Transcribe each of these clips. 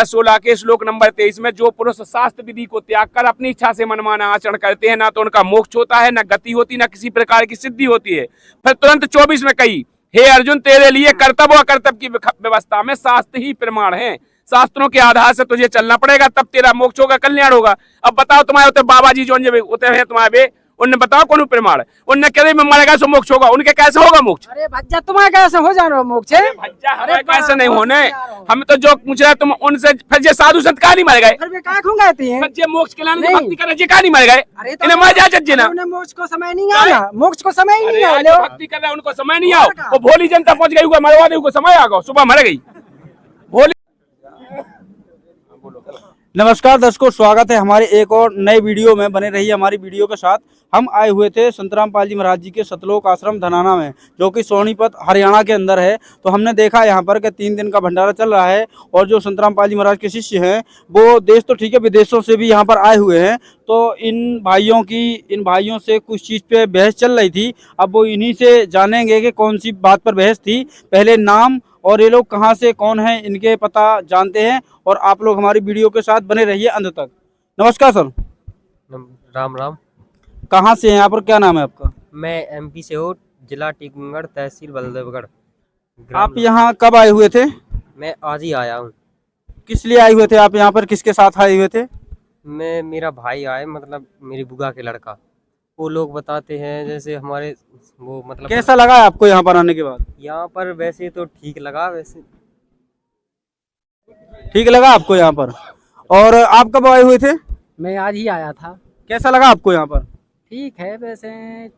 16 के श्लोक नंबर 23 में जो पुरुष शास्त्र विधि को त्याग कर अपनी इच्छा से मनमाना आचरण करते हैं, ना तो उनका मोक्ष होता है, ना गति होती, ना किसी प्रकार की सिद्धि होती है। फिर तुरंत 24 में कही, हे अर्जुन, तेरे लिए कर्तव्य अकर्तव्य की व्यवस्था में शास्त्र ही प्रमाण है। शास्त्रों के आधार से तुझे चलना पड़ेगा, तब तेरा मोक्ष होगा, कल्याण होगा। अब बताओ, तुम्हारे होते बाबा जी जो होते हैं तुम्हारे, उनने बताओ कौन प्रमाण, उनने कह मैं मरेगा सो मोक्ष होगा, उनके कैसे होगा मोक्ष? अरे भज्जा तुम्हारे कैसे हो जाना मोक्ष? भज्जा हमारे कैसे नहीं होने? हम तो जो पूछ रहे तुम उनसे, फिर जे साधु संत कहाँ नहीं मर गए? फिर मोक्ष के लाने भक्ति कर रहे कहाँ नहीं मर गए? इन्हें मर जा जज्जे ना, मोक्ष को समय नहीं आया, मोक्ष को समय ही नहीं आया। भक्ति कर रहे उनको समय नहीं आओ, वो भोली जनता पहुंच गई, मरवा दे उनको समय आ गया, सुबह मर गई भोली। नमस्कार दर्शकों, स्वागत है हमारे एक और नए वीडियो में। बने रहिए हमारी वीडियो के साथ। हम आए हुए थे संत रामपाल जी महाराज जी के सतलोक आश्रम धनाना में, जो कि सोनीपत हरियाणा के अंदर है। तो हमने देखा यहाँ पर कि 3 दिन का भंडारा चल रहा है और जो संत रामपाल जी महाराज के शिष्य हैं वो देश तो ठीक है, विदेशों से भी यहाँ पर आए हुए हैं। तो इन भाइयों से कुछ चीज़ पे बहस चल रही थी। अब वो इन्हीं से जानेंगे कि कौन सी बात पर बहस थी। पहले नाम और ये लोग कहाँ से कौन हैं इनके पता जानते हैं, और आप लोग हमारी वीडियो के साथ बने रहिए अंत तक। नमस्कार सर। राम राम। कहाँ से हैं यहाँ पर, क्या नाम है आपका? मैं एमपी से हूँ, जिला टीकमगढ़, तहसील बलदेवगढ़। आप यहाँ कब आए हुए थे? मैं आज ही आया हूँ। किस लिए आए हुए थे आप यहाँ पर, किसके साथ आए हुए थे? मेरा भाई आए, मतलब मेरी बुआ के लड़का। वो लोग बताते हैं जैसे हमारे वो, मतलब कैसा लगा आपको यहाँ पर आने के बाद? यहाँ पर वैसे तो ठीक लगा, वैसे ठीक लगा आपको यहाँ पर? और आप कब आए हुए थे? मैं आज ही आया था। कैसा लगा आपको यहाँ पर? ठीक है, वैसे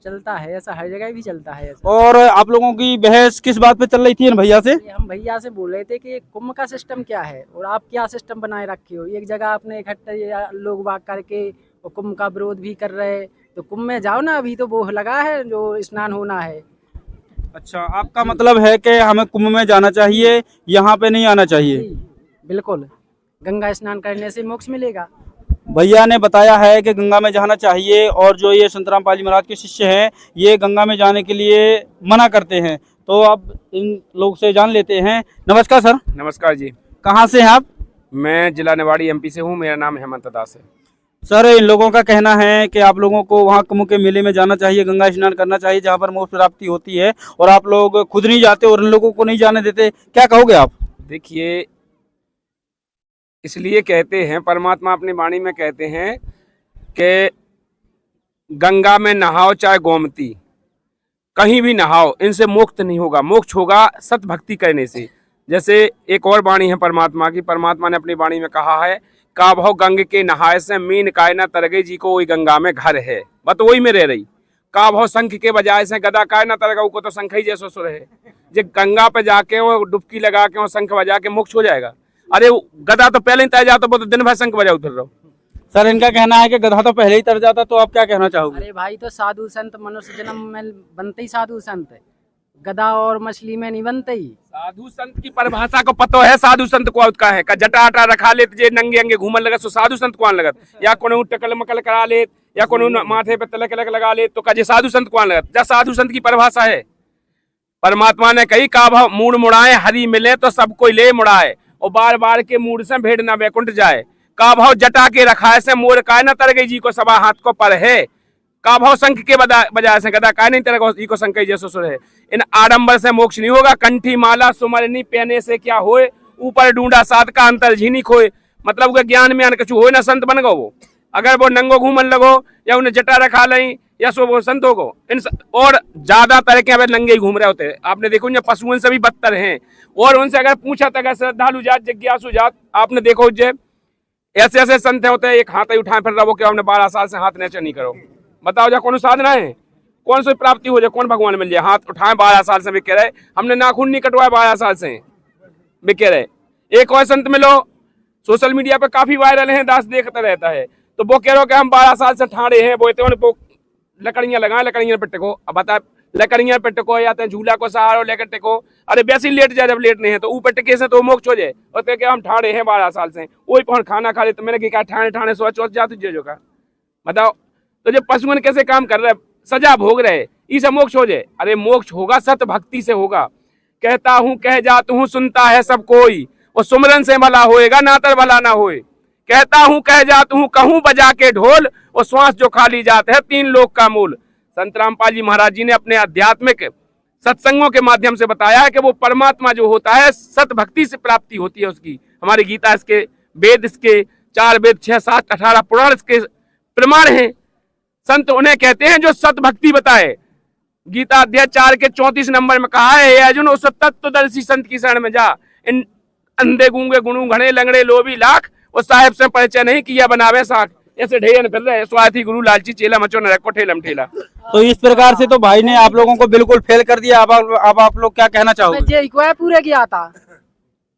चलता है ऐसा, हर जगह भी चलता है ऐसा। और आप लोगों की बहस किस बात पे चल रही थी इन भैया से? हम भैया से बोल रहे थे कि कुंभ का सिस्टम क्या है और आप क्या सिस्टम बनाए रखे हो। एक जगह आपने इकट्ठे लोग बाग करके और कुंभ का विरोध भी कर रहे, तो कुंभ में जाओ ना, अभी तो वो लगा है जो स्नान होना है। अच्छा, आपका मतलब है कि हमें कुंभ में जाना चाहिए, यहाँ पे नहीं आना चाहिए? बिल्कुल, गंगा स्नान करने से मोक्ष मिलेगा। भैया ने बताया है कि गंगा में जाना चाहिए, और जो ये संत रामपाल जी महाराज के शिष्य हैं ये गंगा में जाने के लिए मना करते हैं। तो अब इन लोग से जान लेते हैं। नमस्कार सर। नमस्कार जी। कहाँ से हैं आप? मैं जिला निवाड़ी एमपी से हूँ, मेरा नाम हेमंत दास है। सर, इन लोगों का कहना है कि आप लोगों को वहाँ कुंभ के मेले में जाना चाहिए, गंगा स्नान करना चाहिए, जहाँ पर मोक्ष प्राप्ति होती है, और आप लोग खुद नहीं जाते और इन लोगों को नहीं जाने देते। क्या कहोगे आप? देखिए, इसलिए कहते हैं, परमात्मा अपनी वाणी में कहते हैं कि गंगा में नहाओ चाहे गोमती, कहीं भी नहाओ, इनसे मुक्त नहीं होगा। मोक्ष होगा सत भक्ति करने से। जैसे एक और वाणी है परमात्मा की, परमात्मा ने अपनी वाणी में कहा है, का भाव गंग के नहाए से मीन काय न तरगे जी को वही गंगा में घर है। बत वही में रह रही। का भाव शंख के बजाय से गदा काय न तरगा को, तो शंख ही जैसो सुर है। जो गंगा पे जाके वो डुबकी लगा के वो शंख बजा के मोक्ष हो जाएगा। अरे गदा तो पहले ही तय जाता, वो तो दिन भर शंख बजाओ फिर रहो। सर, इनका कहना है कि गधा तो पहले ही तर जाता, तो आप क्या कहना चाहोगे? अरे भाई, तो साधु संत मनुष्य जन्म में बनते ही साधु संत है, गधा और मछली में नहीं बनते ही। साधु संत की परिभाषा को पता है, साधु संत को का है, का जटा अटा रखा लेत, जे नंगे अंगे घूमन लगत, सो साधु संत कौन लगत? या कोनो टकल मकल करा लेत, या कोनो माथे पे तिलक तिलक लगा लेत, तो का साधु संत कौन लगत? जा साधु संत की परिभाषा है। परमात्मा ने कही, का भाव मूड मुड़ाए, हरि मिले तो सब कोई ले मुड़ाए, और बार बार के मूड से भेड़ ना वैकुंठ जाए। का भाव जटा के रखाए से मोर काय न तर गई जी को, सभा हाथ को पर है। का भाव शंख के बजाय से गदा काय नहीं तरगा जी को, शंख जैसो सुर है। इन आडंबर से मोक्ष नहीं होगा। कंठी माला सुमरनी पहने से क्या होए, ऊपर ढूंढा साध का अंतर झीनी खोए। मतलब ज्ञान में कछु हो ना, संत बन गो वो। अगर वो नंगो घूमन लगो, या उन्हें जटा रखा लई, या सो वो संत होगो। और ज्यादातर के अब नंगे ही घूम रहे होते हैं। आपने देखो, ये पशुओं से भी बदतर हैं। और उनसे अगर पूछा था, अगर श्रद्धालु जात, जिज्ञासु जात, आपने देखो जे ऐसे ऐसे संत होते हैं, एक हाथ ही उठाए फिर रहो कि हमने 12 साल से हाथ नीचे नहीं करो। बताओ जा कौन साधना है, कौन सी प्राप्ति हो जाए, कौन भगवान मिल जाए? हाथ उठाए 12 साल से बिके रहे, हमने नाखून नहीं कटवाए 12 साल से बिके रहे। एक और संत मिलो, सोशल मीडिया पे काफी वायरल है, दास देखता रहता है, तो वो कह रहे हो कि हम 12 साल से ठाड़े हैं, वो लकड़ियां लगाए, लकड़ियां पे टिको। अब बता, लकड़ियां पे टिको या तो झूला को सहारा लेकर टिको। अरे वैसे ही लेट जाए, जब लेट नहीं है तो ऊपर टिके से तो मोक्ष हो जाए। और तो क्या हम ठाड़े हैं 12 साल से, वही पहुंच खाना खा ले, तो मैंने क्या ठाणे ठाणे सोच जा तुझे जो का बताओ। तो जब पशुओं कैसे काम कर रहे, सजा भोग रहे, इसे मोक्ष हो जाए? अरे मोक्ष होगा सत भक्ति से होगा। कहता हूँ कह जात हूँ, सुनता है सब कोई, वो सुमरन से भला होएगा नातर भला ना होए। कहता हूँ कह जात हूँ कहूँ बजा के ढोल, वो श्वास जो खाली जात है 3 लोक का मूल। संत रामपाल जी महाराज जी ने अपने आध्यात्मिक सत्संगों के माध्यम से बताया है कि वो परमात्मा जो होता है सत भक्ति से प्राप्ति होती है उसकी। हमारी गीता इसके, वेद इसके, 4 वेद 6 7 18 पुराण इसके प्रमाण हैं। संत उन्हें कहते हैं जो सत भक्ति बताए। गीता अध्याय 4 के 34 नंबर में कहा है, अर्जुन उस तत्वदर्शी संत की शरण में जा, इन अंधे गूंगे गुणु घने लंगड़े लोभी लाख, वो साहेब से परिचय नहीं किया बनावे साख। ऐसे ढेर फिर रहे स्वार्थी गुरु लालची चेला मचो न रखो ठेलम ठेला। तो इस प्रकार से तो भाई ने आप लोगों को बिल्कुल फेल कर दिया। अब आप लोग क्या कहना चाहोगे? जे को है पूरे किया था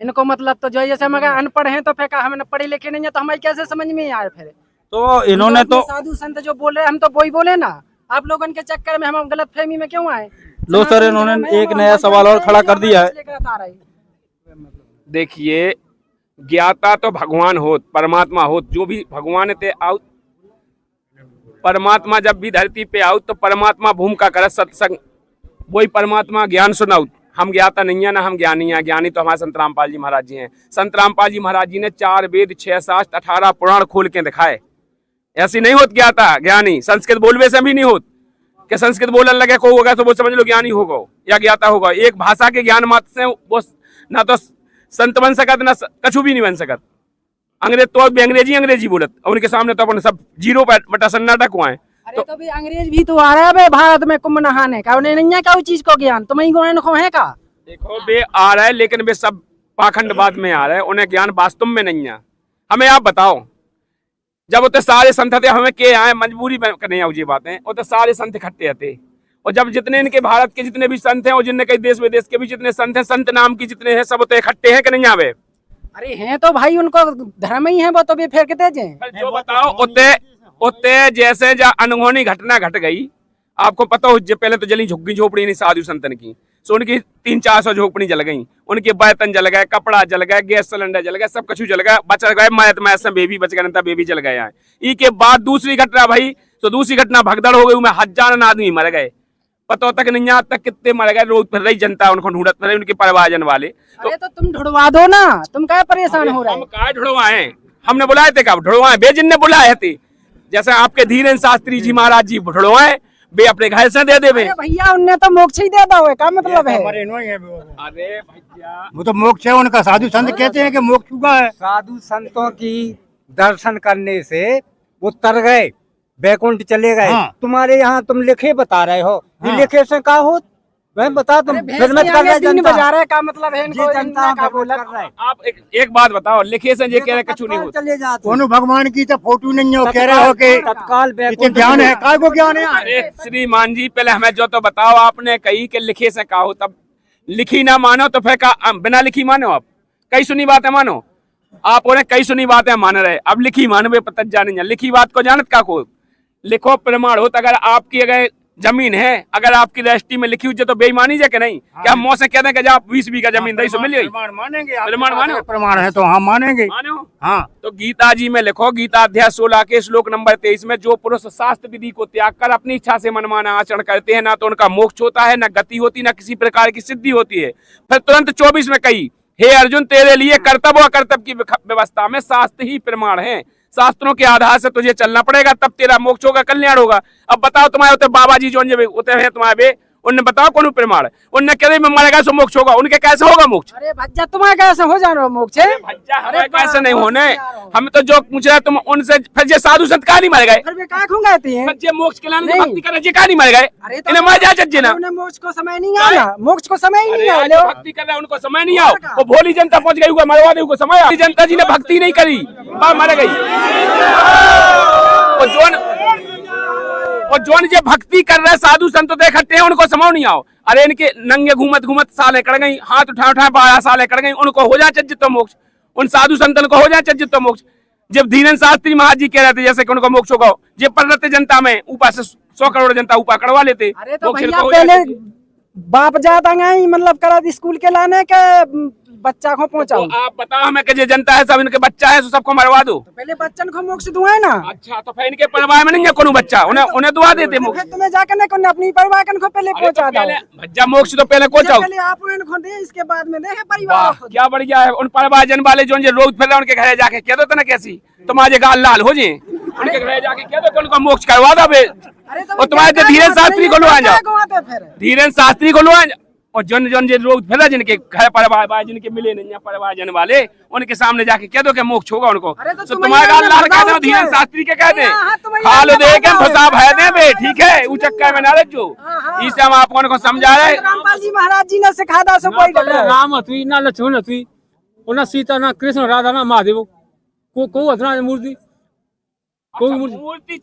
इनको, मतलब तो जो जैसे हम अगर अनपढ़ हैं तो फिर हम पढ़े लिखे नहीं है तो हमारे कैसे समझ में आए? फिर तो इन्होंने तो साधु संत जो बोल रहे हैं हम तो वही बोले ना, आप लोगों के चक्कर में हम गलत फहमी में क्यों आए? लो सर, इन्होंने एक नया सवाल और खड़ा कर दिया है। देखिए, ज्ञाता तो भगवान होत, परमात्मा होत, जो भी भगवान ते आउत, परमात्मा जब भी धरती पे आउत तो परमात्मा भूमिका कर सत्संग, वही परमात्मा ज्ञान सुनाउत। हम ज्ञाता नहीं है ना हम ज्ञानी है, ज्ञानी तो हमारे संत रामपाल जी महाराज जी हैं। संत रामपाल जी महाराज जी ने 4 वेद 6 7 18 पुराण खोल के दिखाए। ऐसी नहीं होत ज्ञाता ज्ञानी, संस्कृत बोलवे से भी नहीं होत कि संस्कृत बोलने लगे को होगा तो वो समझ लो ज्ञानी होगा या ज्ञाता होगा। एक भाषा के ज्ञान मात्र से वो ना तो संत बन सकत ना कछु भी नहीं बन सकत। अंग्रेज तो भी अंग्रेजी बोलत, और उनके सामने तो अपन सब 0 बटा सन्नाटक हुआ है। अरे तो भी अंग्रेज भी तो आ रहा है बे भारत में कुंभ नहाने का, उन्हें नहीं है क्या चीज को ज्ञान? तुम्हें ज्ञान को है का? देखो वे आ रहा है लेकिन वे सब पाखंडवाद में आ रहे हैं, उन्हें ज्ञान वास्तव में नहीं है। हमें आप बताओ, जब उतने सारे संत थे हमें के आए मजबूरी में नहीं आओ ये बातें, उतने सारे संत इकट्ठे थे। और जब जितने इनके भारत के जितने भी संत हैं और जितने कई देश विदेश के भी जितने संत हैं, संत नाम की जितने हैं सब उतने इकट्ठे हैं कि नहीं आवे? अरे हैं तो भाई, उनको धर्म ही है वो तो भी फेंकते जाए। जो बताओ उतने जैसे जा अनहोनी घटना घट गई, आपको पता हो पहले तो जली झुग्गी झोपड़ी नहीं साधु संतन की, सो उनकी 300-400 झोपड़ी जल गई, उनके बर्तन जल गए, कपड़ा जल गए, गैस सिलेंडर जल गए, सब कुछ जल गया, बच गए मायत में ऐसा बेबी बच गया, बेबी जल गया। ई के बाद दूसरी घटना भाई, तो दूसरी घटना भगदड़ हो गई, उनमें 1000 आदमी मर गए। पता तक नहीं यहाँ तक कितने मर गए, रोज फिर रही जनता उनको ढूंढत रही, उनके परिवारजन वाले। अरे तो तुम ढुड़वा दो ना, तुम क्या परेशान हो रहे? हम कहा ढुड़वाए? हमने बुलाए थे कब ढुड़वाए? बेजिन ने बुलाए थे, जैसे आपके धीरेन्द्र शास्त्री जी महाराज जी ढुड़वाए, वे अपने घर से दे देवे। भैया उनने तो मोक्ष ही दे दो, क्या मतलब है? अरे भैया वो तो मोक्ष है उनका, साधु संत कहते हैं कि मोक्ष हुआ है। साधु संतों की दर्शन करने से वो तर गए, बैकुंठ चले गए। हाँ। तुम्हारे यहाँ तुम लिखे बता रहे हो, ये हाँ। लिखे से क्या हो? मैं बता, तुम खिदमत कर रहे जनता, बजा रहे का मतलब है इनको, जनता इनने का कर बोला। रहे। आप एक बात बताओ, लिखे से ये कह रहे कछु नहीं होता। चले जाते कोनो भगवान की तो फोटो नहीं है, वो कह रहे हो कि तत्काल इतने बैकुंठ ज्ञान है, काय को ज्ञान है? अरे श्रीमान जी पहले हमें जो तो बताओ, आपने कही कि लिखे से कहा हो, तब लिखी ना मानो तो फिर बिना लिखी मानो? आप कई सुनी बातें मानो? आप उन्हें कई सुनी बातें मान रहे, अब लिखी मानवे पता जाने, लिखी बात को जानत का को? लिखो प्रमाण हो, तो अगर आपकी अगर जमीन है, अगर आपकी रजिस्ट्री में लिखी हुई तो बेईमानी है कि नहीं? क्या हम मौसे कहते हैं कि आप 20 बीघा जमीन दई सो मिल गई? प्रमाण मानेंगे, प्रमाण मानो? प्रमाण है तो हाँ मानेंगे। मानो? हाँ, तो गीता जी में लिखो, गीता अध्याय 16 के श्लोक नंबर 23 में, जो पुरुष शास्त्र विधि को त्याग कर अपनी इच्छा से मनमाना आचरण करते हैं, ना तो उनका मोक्ष होता है, ना गति होती, ना किसी प्रकार की सिद्धि होती है। फिर तुरंत 24 में कही, हे अर्जुन तेरे लिए कर्तव्य और अकर्तव्य की व्यवस्था में शास्त्र ही प्रमाण है, शास्त्रों के आधार से तुझे चलना पड़ेगा, तब तेरा मोक्ष होगा, कल्याण होगा। अब बताओ तुम्हारे होते बाबा जी जो होते हैं तुम्हारे बे, उनने बताओ कौन प्रमाण? उनने कह मैं मरेगा सो मोक्ष होगा, उनके कैसे होगा मोक्ष? अरे भज्जा तुम्हारे कैसे हो जानो मोक्ष? भज्जा हमें कैसे नहीं होने? हम तो जो पूछ रहे तुम उनसे, फिर ये साधु संत कहा नहीं मर गए? फिर भी क्या खूंगाती हैं? ये मोक्ष के लाने नहीं। भक्ति करने जी कहा नहीं मर गए? अरे तो इन्हें मर जा चज्जे ना। उन्हें मोक्ष को समय नहीं आया, मोक्ष को समय ही नहीं अरे आज आया। भक्ति कर रहा है उनको समय नहीं आओ, वो भोली जनता पहुंच गई, मरवा दे उनको समय आओ। जनता जी ने भक्ति नहीं करी, मर गई। और जोन ये भक्ति कर रहे साधु संत तो इकट्ठे हैं, उनको समझ नहीं आओ। अरे इनके नंगे घूमत साले कड़ गई, हाथ उठा 12 साले कड़ गई, उनको हो जाए चज्जित मोक्ष, उन साधु संतन को हो जाए चज्जित मोक्ष। जब धीरेन्द्र शास्त्री महाराज जी कह रहे थे जैसे कि उनको मोक्ष होगा, ये पर जनता में ऊपर से 100 करोड़ जनता ऊपर करवा लेते। अरे तो मोक्ष भैया इनको हो पहले जाए। बाप जाता ही मतलब करा स्कूल के लाने के बच्चा को पहुंचाओ। तो आप बताओ हमें कि ये जनता है सब इनके बच्चा है तो सबको मरवा दो। तो पहले बच्चन को मोक्ष दुआए ना। अच्छा तो फिर इनके परिवार में नहीं है कोनो बच्चा, उन्हें दुआ देते मोक्ष। फिर तुम्हें जाकर नहीं अपनी परिवार को पहले अरे पहुंचा तो दो। पहले भज्जा मोक्ष तो पहले को जाओ। पहले आप उनको दे, इसके बाद में देखे परिवार वाह को। क्या बढ़िया है। उन परिवारजन वाले जो ये रोज फिर रहे उनके घर जाके कह दो ना कैसी तुम्हारे गाल लाल हो जाए, उनके घर जाके कह दो कि उनको मोक्ष करवा दो। अरे तो और तुम्हारे धीरेन्द्र शास्त्री को लो आ जाओ, फिर धीरेन्द्र शास्त्री को लो आ जाओ। और जन जन ये रोज फिर जिनके घर परिवार जिनके मिले नहीं परिवारजन वाले उनके सामने जाके कह दो कि मोक्ष होगा उनको। अरे तो तो तुम तुम्हारे गाल यहाँ लाल में कह दो, भगाओ धीरेन्द्र क्या? शास्त्री के कह दे हाँ, तुम यहाँ खालो में दे के भगाओ। फसा भय दे बे, हाँ, ठीक है उचक्का में ना रखो। हाँ। इसे हम आप उनको समझा रहे। रामपाल जी महाराज जी ने सिखा था सब कोई ना राम हतुई ना लक्ष्मण हतुई ना सीता ना कृष्ण राधा ना महादेव को अतना मूर्ति कोई मूर्ति मूर्ति